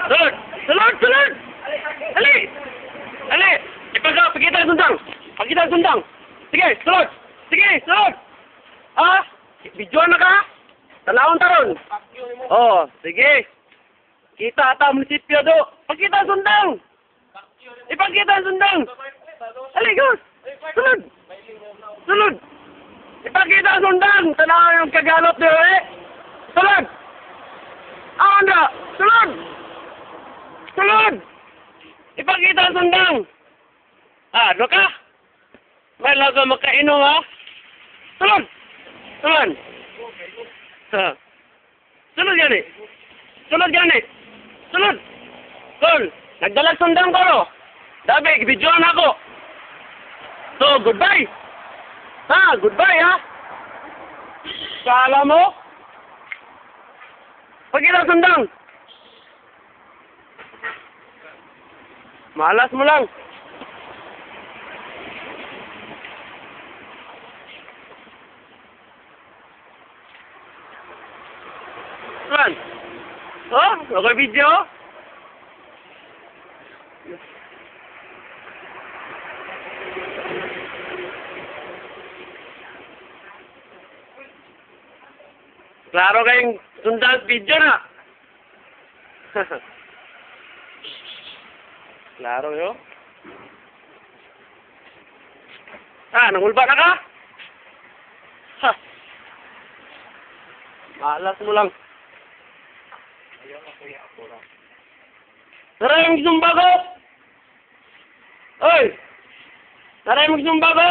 Sulod! Sulod! Sulod! Dali! Dali! Pakita ang sundang! Pakita ang sundang! Sige, sulod! Sige, sulod! Ah? Videoan na ka? Tanawon taron! Oh, sige! Kita ata munisipyo do! Pakita ang sundang! Ipakita ang sundang! Dali, go! Sulod! Sulod! Ipakita ang sundang! Tanawon yung kagalot do eh! Sulod! Anda! Sulod! Sulod! Ipakita ang sundang! Ah, ano ka? May laga makainom ha? Sulod! Sulod! Sulod yan eh! Sulod yan eh! Sulod! Sul! Nagdalag sundang ko no? Dabi, videoan ako! So, goodbye! Ha? Goodbye ha? Kala mo? Pakita ang sundang! Malas mo lang! Saan? Oh, okay video? Klaro kayong sundan video na. Klaro yun. Ah, nangulba na ka? Ha. Malas mo lang. Tara yung sumba ko! Oy! Tara yung sumba ko!